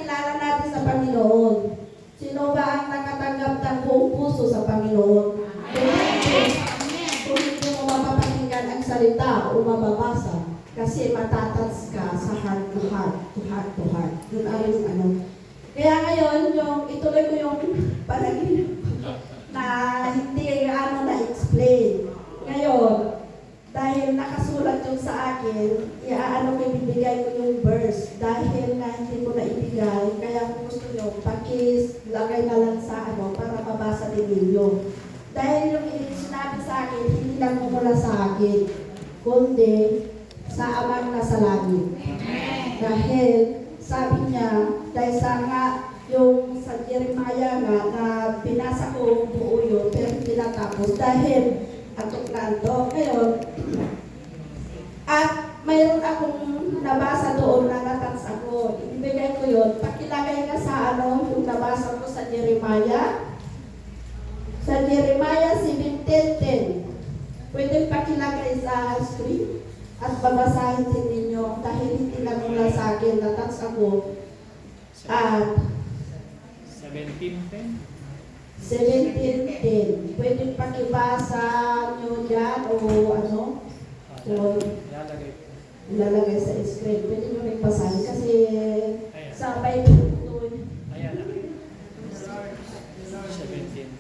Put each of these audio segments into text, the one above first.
ipakilala natin sa Panginoon. Sino ba ang nakatanggap ng buong puso sa Panginoon? Kung hindi mo mapapakinggan ang salita o mababasa, kasi matatas ka sa heart to heart, to heart to heart. Yun ay yung ano. Kaya ngayon, ituloy ko yung panaginip na hindi na-explain. Ngayon, dahil nakasulat yung sa akin, iaano ko ibibigay ko yung verse. Dahil na hindi ko na ibigay, kaya kung gusto nyo, pakilagay na lang sa para mabasa din ninyo. Dahil yung sinabi sa akin, hindi lang mula sa akin, kundi sa Amang nasa langit. Dahil sabi niya, dahil sa nga yung sa Jeremiah nga na binasa ko buo yun, pero hindi natapos dahil atok-lanto. Ngayon, at mayroon akong nabasa doon na natans ako. Ibigay ko yun. Pakilagay na sa yung nabasa ko sa Jeremiah. Sa Jeremiah 17:10. Pwede pakilagay sa screen at babasahin din ninyo dahil hindi lang mula sa akin, natans ako. At 17:10. 17:10. Pwede pakibasa nyo dyan o ano? O ilalagay sa screen. Pwede nyo rin basahin kasi sa Bible ito. Ayan. 17:10.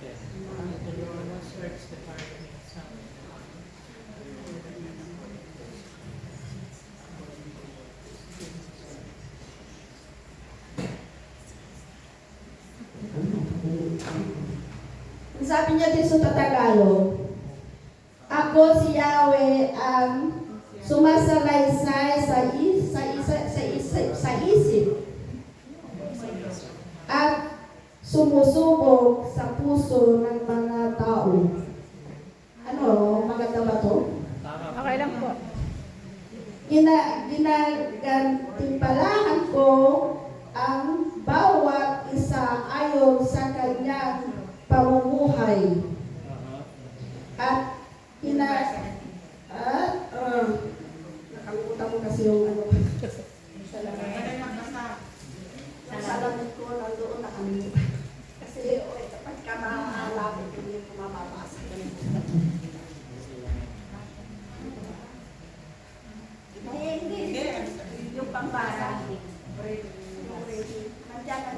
Sabi niya din sa Tagalog, ako si Yahweh ang sumasalaysay sa isip at sumusubok sa puso ng mga tao. Ano, maganda ba to? Okay lang po. Ginagantimpalahan ko ang bawat isa ayon sa kanyang pamumuhay. At nakalimutan ko kasi yung salamat ko nandoon nakalimutan. Kasi pagka maaalapin ko yung mababasa. Hindi. Yung pambasa. Nandiyan lang.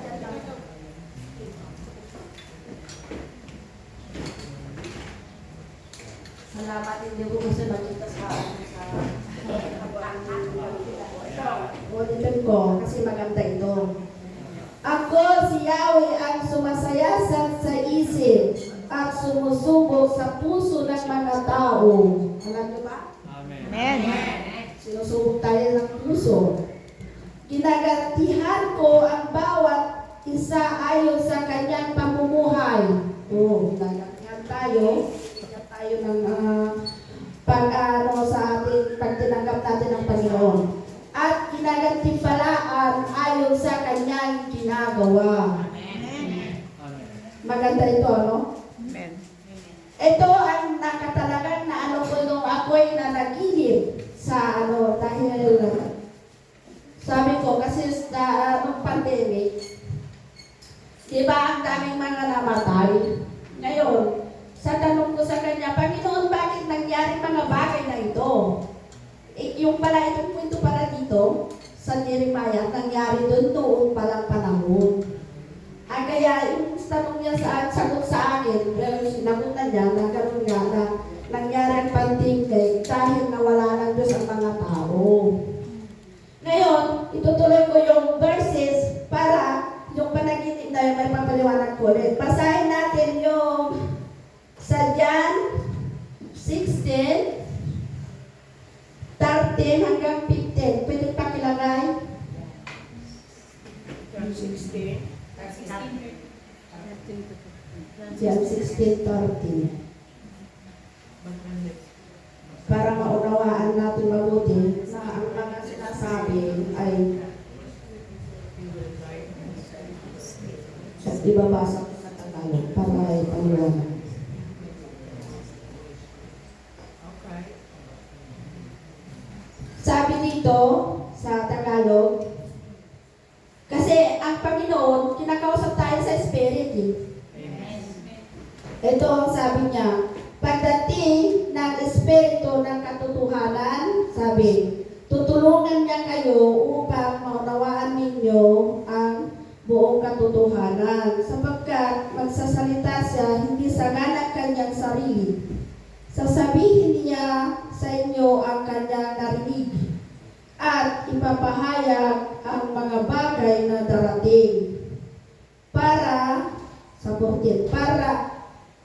Salamat, hindi ko kasi makita sa ulitin ko kasi maganda ito. Ako si Yahweh ang sumasayasat sa isip at sumusubok sa puso ng mga tao. Alam niyo ba? Amen. Sinusubok tayo ng puso. Ginagantihan ko ang bawat isa ayon sa kanyang pamumuhay. Ginagantihan tayo ng sa ating pagtinanggap natin ng Panginoon. At ginagantimpalaan ayon sa kanyang ginagawa. Amen. Maganda ito, ano? Amen. Ito ang nakatalagan na ko nung ako'y nanaginip sa dahil sabi ko kasi nung pandemic, di ba ang daming mga namatay? Ngayon, sa tanong ko sa kanya, Panginoon, bakit nangyari mga bagay na ito? Yung pala, itong kwento pala dito, sa Jeremiah, nangyari doon noong palang panahon. Kaya yung tanong niya sagot sa akin, pero sinagutan niya, nagkaroon nga na nangyari ang pandemic dahil nawala ng Diyos ang mga tao. Ngayon, itutuloy ko yung verses para yung panaginip na yung may papaliwanag ko ulit. Basahin natin yung sa John 16, 13 hanggang 15. Pwede pakilagay? John 16. John 16, 13. Para maunawaan natin mabuti na ang mga sinasabi ay at ibabasa ko sa Tagalog para ay paliwanag. Sabi dito sa Tagalog, kasi ang Panginoon, kinakausap tayo sa Spirit eh. Ito ang sabi niya, pagdating ng Espiritu ng katotohanan, sabi, tutulungan niya kayo upang maunawaan ninyo ang buong katotohanan, sapagkat magsasalita siya hindi sa ng kanyang sarili. Sasabihin niya sa inyo ang kanyang narinig at ipapahayag ang mga bagay na darating para sa 14,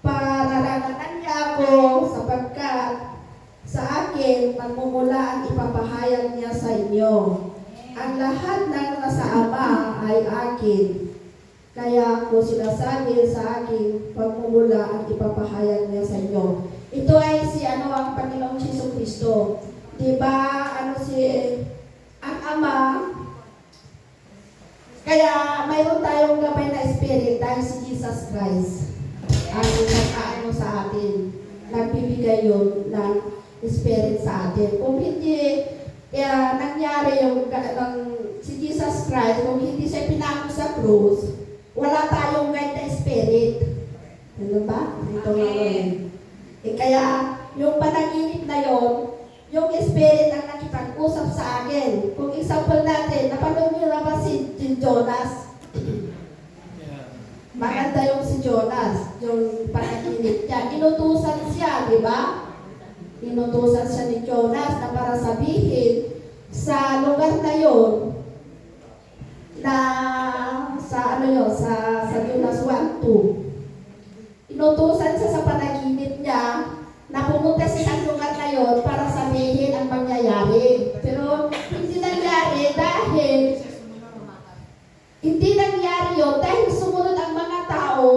pararamanan niya ako sapagkat sa akin magmumula ang ipapahayag niya sa inyo. Ang lahat ng nasa Ama ay akin. Kaya ko sinasabi sa akin pagmumula ang ipapahayag niya sa inyo. Ito ay ang Panginoong Jesucristo. Diba, ang Ama, kaya mayroon tayong gabay na Spirit dahil si Jesus Christ ang nag-aano sa atin. Nagbibigay yun ng Spirit sa atin. Kung hindi nangyari yung si Jesus Christ, kung hindi siya pinako sa krus, wala tayong guide na Spirit. Ano ba? Ito nga yun. Kaya yung panaginip na yon, yung Spirit ang nakipag-usap sa akin. Kung example natin, napanood niyo na ba si Jonas? Maganda yung si Jonas, yung panaginip niya. Inutusan siya, di ba? Inutusan siya ni Jonas na para sabihin sa lugar na yon na sa Jonas 1:2. Inutusan siya sa panaginip niya na pumunta siya sa lugar na yon para sabihin ang mangyayari. Pero hindi nangyari dahil sumunod ang mga tao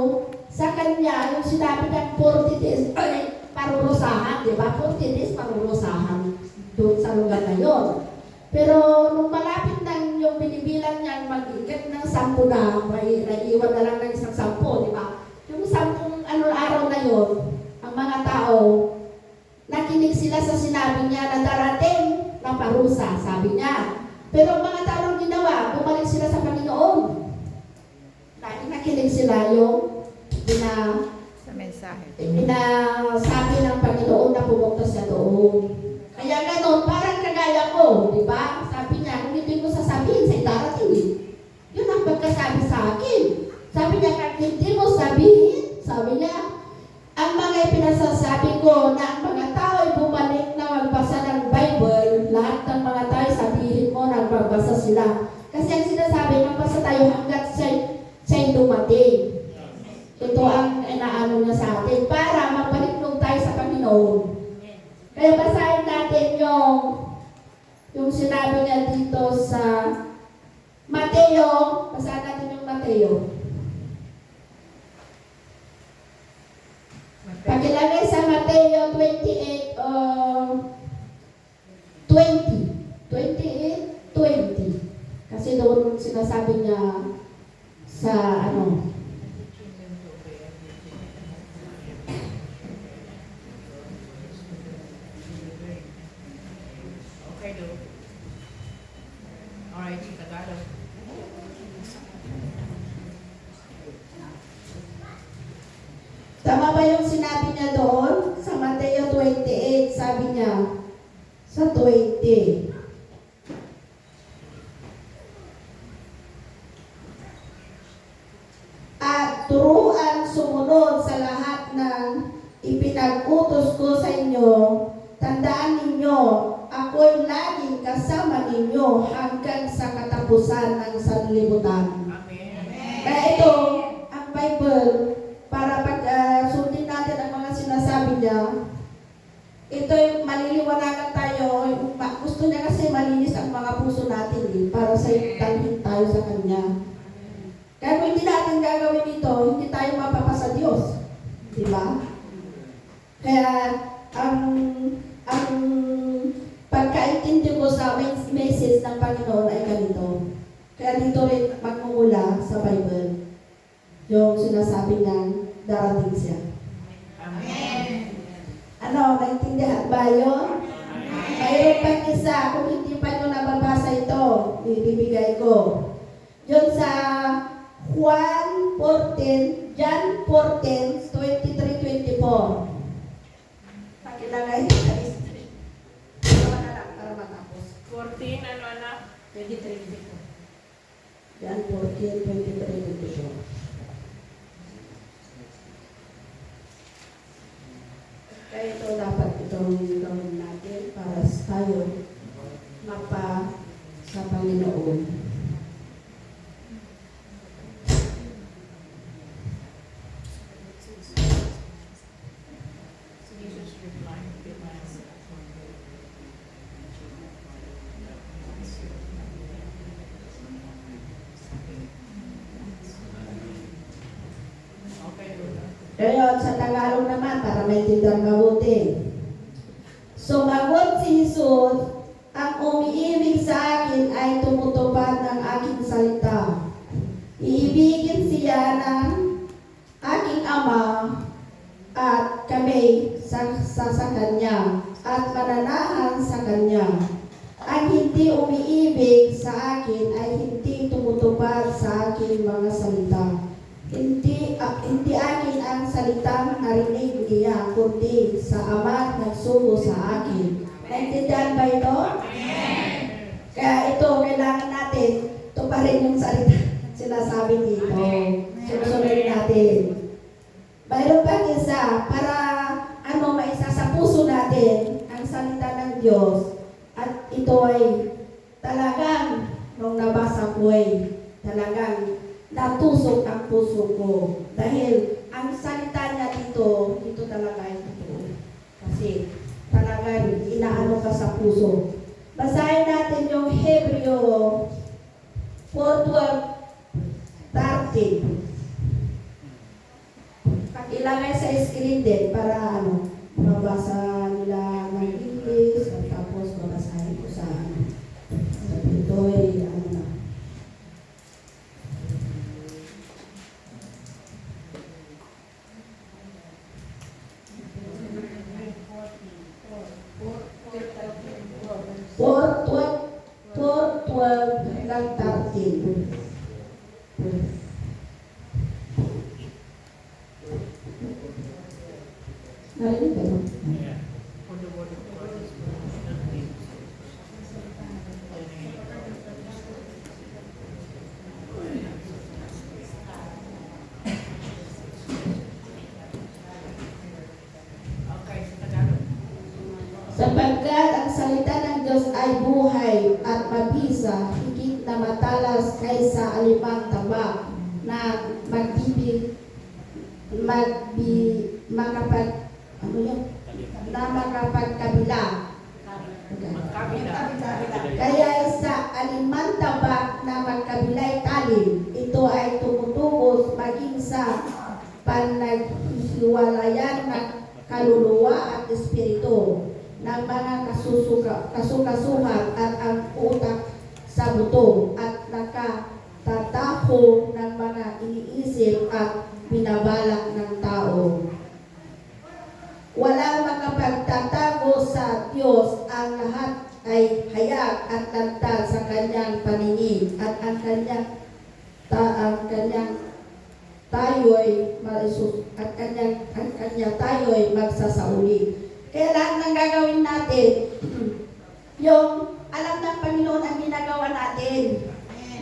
sa kanya yung sinabi niyang 40 days parurusahan, di ba? 40 days parurusahan doon sa lugar na yon. Pero nung malapit nang yung binibilang niyang mag-ikat ng 10 na, may naiiwan na lang ng isang 10, di ba? Yung 10 araw na yon, ang mga tao, nakinig sila sa sinabi niya na darating na parusa, sabi niya. Pero ang mga tao ang ginawa, bumalik sila sa Panginoon. Nakinig sila yung Sa mensahe. sabi ng Panginoon na pumunta siya doon. Kaya gano'n, parang kagaya ko, di ba? Sabi niya, kung hindi ko sasabihin, sa'yo darating eh. Yun ang pagkasabi sa akin. Sabi niya, kung hindi mo sabihin, sabi niya, ang mga ipinasasabi ko na ang mga tao ay bumalik na magbasa ng Bible, lahat ng mga tao sabihin mo na magbasa sila. Kasi ang sinasabi, magbasa tayo hanggat siya'y dumating. Ito ang inaano niya sa atin para magbaliklog tayo sa Panginoon. Kaya basahin natin yung sinabi niya dito sa Mateo. Basahin natin yung Mateo. Pagkilagay sa Mateo 28, 20. Kasi doon sinasabi niya sa Okay, do. Alright, Tagalog. Tama ba yung sinabi niya doon? Sa Mateo 28, sabi niya, sa 20. At turuan sumunod sa lahat ng ipinag-utos ko sa inyo. Tandaan ninyo, ako'y laging kasama ninyo hanggang sa katapusan ng sanlibutan. Amen. Kaya ito, ang Bible, para pag sundin natin ang mga sinasabi niya, ito yung maliliwanagan tayo. Gusto niya kasi malinis ang mga puso natin para sa talhin tayo sa Kanya. Kaya kung hindi natin gagawin ito, hindi tayo mapapasa Diyos. Diba? Kaya ang pagkaintindi ko sa message ng Panginoon ay ganito. Kaya dito rin magmumula sa Bible yung sinasabi niyang darating siya. Amen. Naintindihan ba yun? Mayroon pang isa, kung hindi pa nyo nababasa ito, ibibigay ko. Yun sa Juan 14, John 14, 23, 24. Pakilagay sa history. Dalawa na lang para matapos. 14, ano anak? 23, 24. John 14, 23, 24. Kaya ito dapat itong gawin natin para tayo mapa sa Panginoon. Jesus replied, okay, Lola. Kaya sa Tagalog naman, para maintindihan mabuti. Sumagot si Jesus, ang umiibig sa akin ay tumutupad ng aking salita. Iibigin siya ng aking Ama at kami sa Kanya at mananahan sa Kanya. Ang hindi umiibig sa akin ay hindi tumutupad sa aking mga salita. Hindi akin ang salitang narinig niya, kundi sa Ama nagsugo sa akin. Naintindihan ba ito? Kaya ito, kailangan natin tuparin yung salita sinasabi dito. Susunod natin. Mayroon pang isa para maisa sa puso natin ang salita ng Diyos. At ito ay talagang nung nabasa ko ay talagang natusok ang puso ko. Dahil ang salita niya dito talaga ay totoo. Kasi talagang inaano ka sa puso. Basahin natin yung Hebreo 4:12-13. Pakilagay sa screen din para mabasa nila ng English at tapos babasahin ko sa ito ay na. For 12 hanggang 13. Narinig ba yun? For the word of God is okay, sa Tagalog. Sapagkat ang salita ng Diyos ay buhay at mabisa, higit na matalas kaysa alimang tabak na makapagkabila. Magkabila. Kaya sa alimang tabak na magkabilay talim, ito ay tumutubos maging sa panaghiwalayan ng kaluluwa at espiritu ng mga kasukasuhan at ang utak sa buto at nakatataho ng mga iniisip at binabalak ng tao. Walang makapagtatago sa Diyos, ang lahat ay hayag at lantad sa kanyang paningin at ang kanyang tayo'y malisus at kanya tayo'y magsasauli. Kaya lahat ng gagawin natin, yung alam ng Panginoon ang ginagawa natin.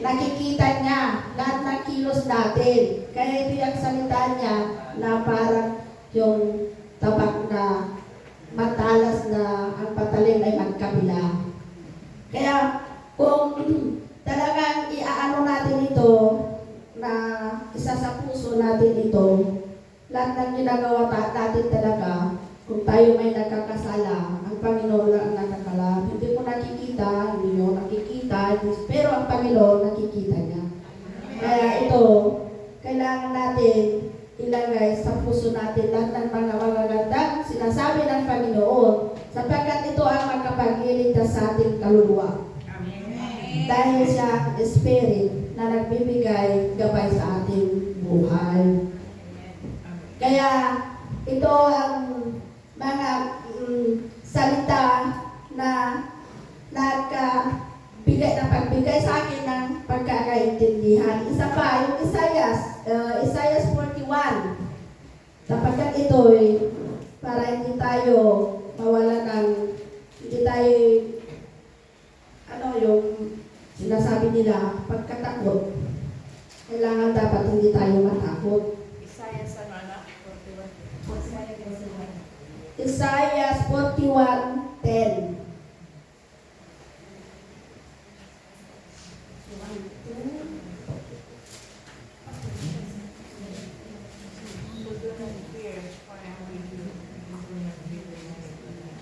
Nakikita niya lahat ng kilos natin. Kaya ito yung salita niya na parang yung tabak na matalas na ang patalim ay magkabila. Kaya kung talagang iaano natin ito, na isa sa puso natin ito, lahat ng ginagawa natin talaga, kung tayo may nagkakasala, ang Panginoon lang ang nakakala. Hindi mo nakikita, hindi nyo nakikita, pero ang Panginoon nakikita niya. Kaya ito, kailangan natin ilagay sa puso natin lahat ng mga magagandang sinasabi ng Panginoon, sapagkat ito ang magkapag-iligtas sa ating kaluluwa. Dahil siya Spirit na nagbibigay gabay sa ating buhay. Kaya ito ang mga salita na pagbigay sa akin ng pagkakaintindihan. Isa pa, yung Isaiah Isaiah 41. Sapagkat ito'y para hindi tayo mawala ng, hindi tayo, yung sinasabi nila, pagkatakot. Kailangan dapat hindi tayo matakot. Isaiah sa mana? 41. Isaiah 41:10. So do not fear, for I am with you. Do not be dismayed.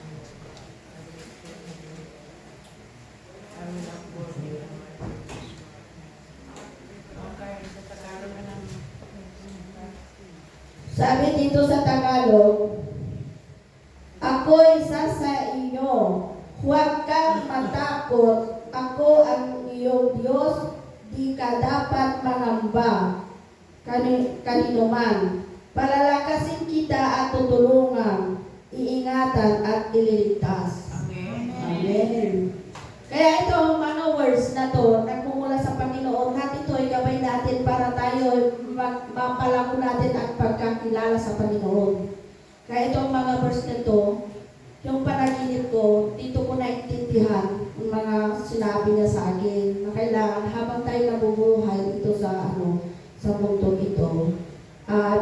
I will uphold you. Okay, sa Tagalog na ng Sabi dito sa Tagalog, ako'y isa sa iyo, huwag kang matakot, ako ang iyong Diyos, di ka dapat mangamba kanino man. Palalakasin kita at tutulungan, iingatan at ililigtas. Amen. Amen. Kaya ito, mga words na to, nagmumula sa Panginoon, at ito ay gabay natin para tayo mapalago natin ang pagkakilala sa Panginoon. Kaya itong mga verse na to, yung panaginip ko, dito ko naintindihan ang mga sinabi niya sa akin na kailangan habang tayo nabubuhay ito sa sa mundo ito,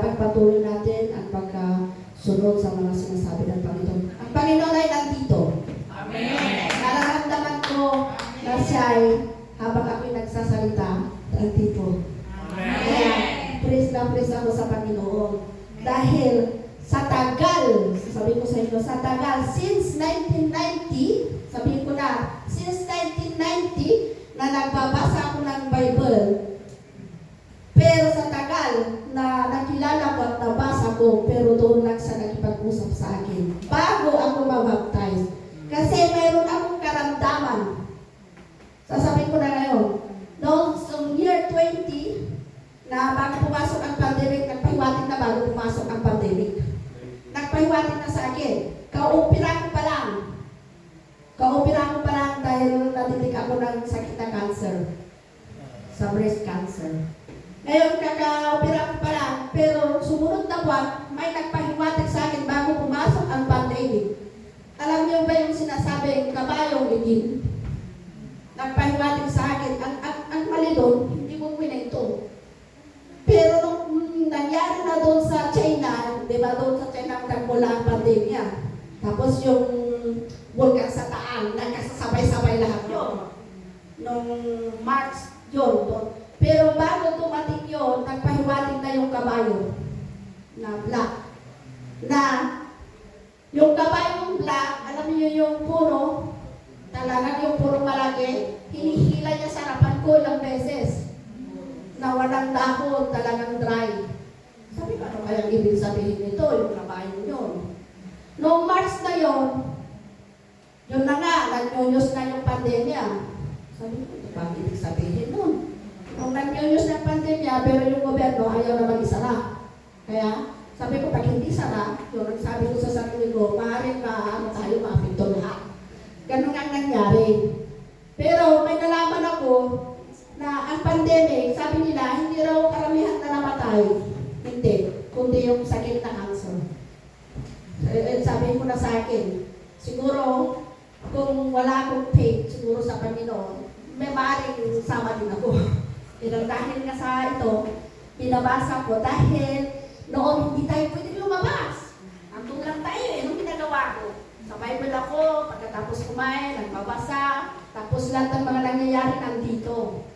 pagpatuloy natin ang pagkasunod sa mga sinasabi ng Panginoon. Ang Panginoon ay nandito. Amen. Nararamdaman ko na siya ay, habang ako'y nagsasalita, nandito. Kaya, praise na praise ako sa Panginoon. Dahil sa tagal, sabi ko sa inyo, sa tagal, since 1990, sabihin ko na, since 1990, na nagbabasa ako ng Bible. Pero sa tagal na nakilala ko at nabasa ko, pero doon lang siya nakipag-usap sa akin. Bago ako mabaptize. Kasi mayroon akong karamdaman. Sasabihin ko na ngayon, noong year 20, na bago pumasok ang pandemic, nagpahiwatig na bago pumasok ang pandemic. Nagpahiwatig na sa akin. Kaupira ko pa lang. Kaupira ko pa lang dahil natitik ako ng sakit na cancer. Sa breast cancer. Ngayon, kakaupira ko pa lang. Pero sumunod na buwan, may nagpahiwatig sa akin bago pumasok ang pandemic. Alam niyo ba yung sinasabing kabayong itim? Nagpahiwatig sa akin. Ang mali doon, hindi ko kwento. Pero nung nangyari na doon sa China, di ba doon sa China nagmula ang pandemya. Tapos yung vulkan sa Taal, nagkasasabay-sabay lahat yun. Nung March yun doon. Pero bago dumating yun, nagpahiwatig na yung kabayo na black. Na yung kabayong black, alam niyo yung puno, talagang yung puno malaki, hinihila niya sa harapan ko ilang beses. Na walang dahon, talagang dry. Sabi ko, ano kayang ibig sabihin nito, yung kabayong yun. Noong March na yun na nga, nag-news na yung pandemya. Sabi ko, ito ba ang ibig sabihin nun? Nung nag-news na pandemya, pero yung gobyerno ayaw na mag-isara. Kaya, sabi ko, pag hindi sara, yun, sabi ko sa sarili ko, maaaring tayo mapinto lahat. Ganun ang nangyari. Pero may nalaman ako na ang pandemic, sabi nila, hindi raw karamihan na namatay. Hindi. Kundi yung sakit na cancer. Sabi ko na sa akin, siguro, kung wala akong faith, siguro sa Panginoon, may maaaring sama din ako. Pero dahil nga sa ito, pinabasa ko, dahil noon hindi tayo pwede lumabas. Andun lang tayo eh, anong ginagawa ko? Sa Bible ako, pagkatapos kumain, nagbabasa, tapos lahat ng mga nangyayari nandito.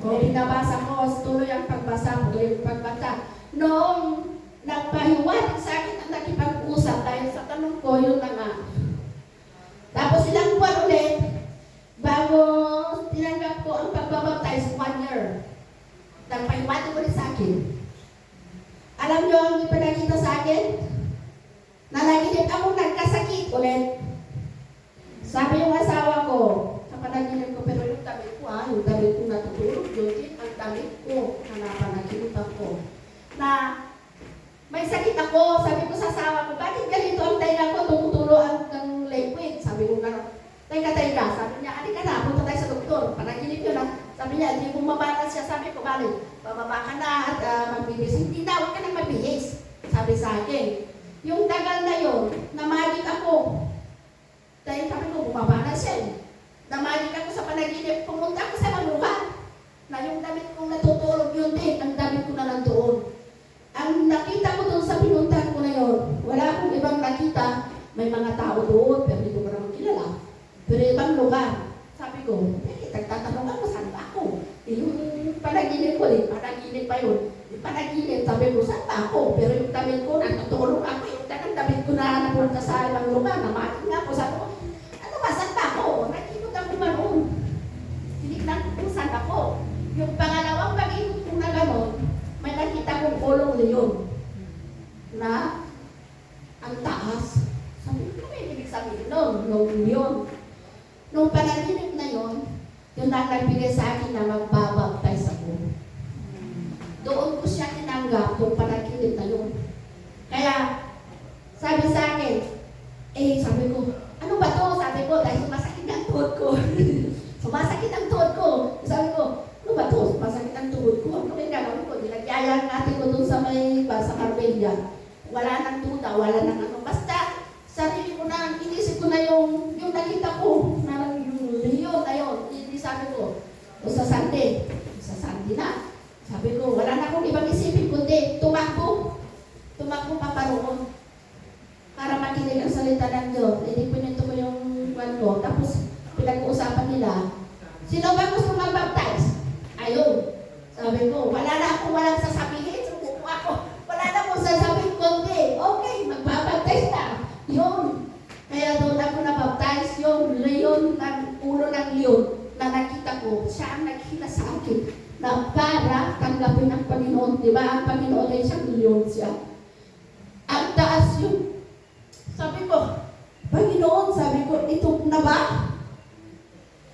Kung binabasa ko, tuloy ang pagbasa, tuloy ang pagbasa. Noong nagpahiwatig sa akin ang nakipag-usap dahil sa tanong ko, yun na nga. Tapos ilang buwan ulit, bago tinanggap ko ang pagbabaptize, 1 year. Nagpahiwatig ulit sa akin. Alam niyo ang ipinakita sa akin? Nanaginip ako nagkasakit ulit. Sabi yung asawa ko, sa panaginip ko, pero yung damit ko yung damit ko natutulog, yun ang damit ko, na napanaginip ako. Na may sakit ako, sabi ko sa asawa ko, bakit ganito ang tainga ko, tumutulo ang liquid? Sabi ko gano'n, teka, sabi niya, alika na, punta tayo sa doktor, panaginip yun na. Sabi niya, hindi ko mabalas siya, sabi ko, balik, bababa ka na at magbibis. Hindi na, huwag ka nang magbihis. Sabi sa akin. Yung tagal na yun, namagik ako. Dahil sabi ko, bumaba na siya. Namagik ako sa panaginip, pumunta ako sa lugar. Na yung damit kong natutulog yun din, ang damit ko na nandoon. Ang nakita ko doon sa pinuntahan ko na yun, wala akong ibang nakita. May mga tao doon, pero hindi ko pa naman kilala. Pero ibang lugar. Sabi ko, nagtatanong ako, saan ba ako? Yung panaginip ko, panaginip pa yun. Yung panaginip, sabi ko, saan ba ako? Pero yung damit ko, natutulog ako. Yung damit ko na napunta sa ibang lugar, namagik nga ako. Sabi ko, ano ba, saan ba ako? Nakikot ako ba noon? Tinignan ko kung saan ako. Yung pangalawang pag-ikot ko na gano'n, may nakita kong ulong leon na ang taas. Sabi ko, may ibig sabihin nun, leon. Nung panaginip na yon, yung nagbigay sa akin na magbabaptize ako. Doon ko siya tinanggap yung panaginip na yun. Kaya, sabi sa akin, sabi ko, ano ba to? Sabi ko, dahil sumasakit ang tuhod ko. Sumasakit ang tuhod ko. Sabi ko, ano ba to? Sumasakit ang tuhod ko. Ano yung gagawin ko? Dinagyayan natin ko dun sa sa Carmelia. Wala nang tuta, wala nang ano. Basta, sarili ko na, inisip ko na yung nakita ko, na yung na yun. Hindi sabi ko, o sa Sunday na. Sabi ko, wala na akong ibang isipin kundi tumakbo pa paroon. Para makinig ang salita ng Diyos. Hindi pinito ko yung kwan ko. Tapos, pinag-uusapan nila, sino ba gusto mag-baptize? Ayun. Sabi ko, walang sasabihin. Subuko ako. Wala na akong sasabihin kundi, okay, magbabaptize na. Yun. Kaya doon ako na-baptize yung leon, ulo ng leon na nakita ko. Siya ang naghila sa akin na para tanggapin ang Panginoon. Diba? Ang Panginoon ay siyang leon siya. Ang taas yung sabi ko, Panginoon, sabi ko, ito na ba?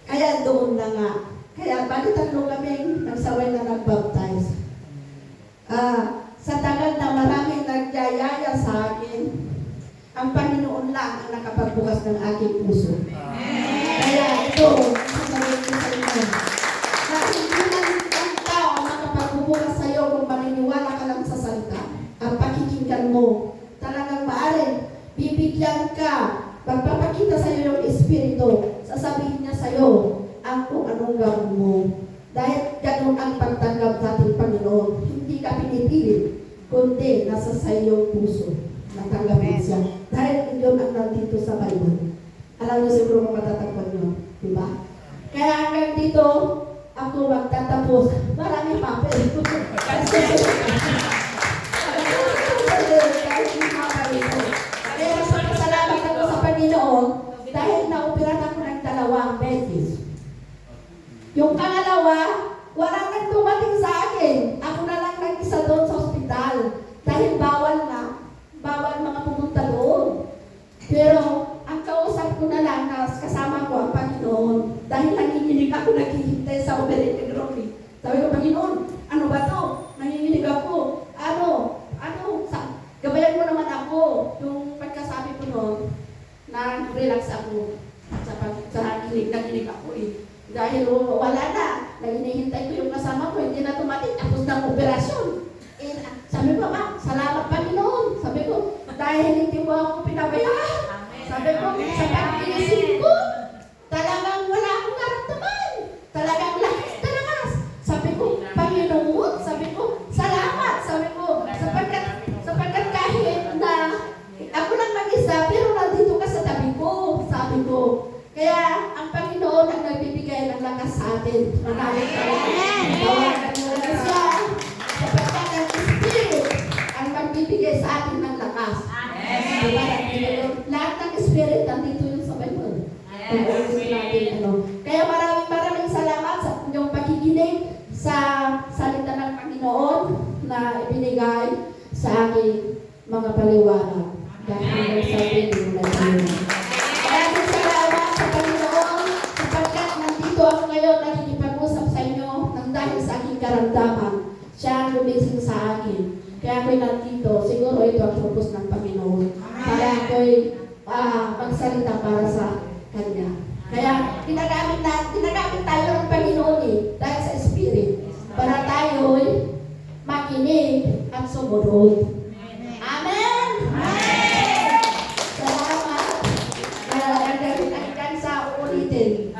Kaya doon na nga. Kaya bali tatlo kami nagsaway na nag-baptize. Sa tagal na maraming nagyayaya sa akin, ang Panginoon lang ang nakapagbukas ng aking puso. Kaya ito, sasabihin ko sa inyo, na hindi lang ang tao ang makapagbubukas sa iyo kung maniniwala ka lang sa salita. Ang pakikinggan mo, talagang maaari, bibigyan ka, pagpapakita sa iyo yung Espiritu, sasabihin niya sa iyo ang kung anong gawin mo. Dahil ganun ang pagtanggap natin, Panginoon. Hindi ka pinipilit, kundi nasa sa iyong puso. Natanggapin siya. Dahil yun ang nandito sa Bible. Alam niyo siguro kung matatagpan niyo. Diba? Kaya hanggang dito, ako magtatapos. Marami pa. Kaya salamat ako sa Panginoon dahil na-operan ako ng 2 beses. Yung pangalawa, wala nang dumating sa akin. Ako na lang nag-isa doon sa ospital. Dahil bawal mga pumunta doon. Pero ang kausap ko na lang na kasama ko ang Panginoon. Dahil nanginginig ako, naghihintay sa operating room. Sabi ko, Panginoon, ano ba to? Nanginginig ako. Gabayan mo naman ako. Yung pagkasabi ko noon, na-relax ako sa naginig ako eh. Dahil wala na, hinihintay ko yung kasama ko, hindi na tumating, tapos ng operasyon. Sabi ko, salamat Panginoon. Sabi ko, dahil hindi mo ako pinabayaan. Sabi ko, sa pag-iisip ko, talagang wala akong naramdaman. Talagang lakas na lakas. Sabi ko, Panginoon, sabi ko, salamat. Sabi ko, sapagkat kahit na ako lang mag-isa, pero nandito ka sa tabi ko. Sabi ko, kaya ang Panginoon ang nagbibigay ng lakas sa atin. Maraming tawagan mo na siya. Sapagkat ang Spirit ang magbibigay sa atin ng lakas. Lahat ng Spirit nandito yun sa Bible. Kaya maraming salamat sa inyong pakikinig sa salita ng Panginoon na ibinigay sa aking mga paliwanag. Dahil sa Panginoon na Panginoon. Maraming salamat sa Panginoon sapagkat nandito ako ngayon nakikipag-usap sa inyo nang dahil sa aking karamdaman. Siya ang gumising sa akin. Kaya ako'y nandito. Siguro ito ang purpose ng Panginoon. Para ako'y magsalita para sa Kanya. Kaya ginagamit tayo ng Panginoon dahil sa Spirit. Para tayo'y at sumunod. Amen! Salamat! Hanggang sa uulitin.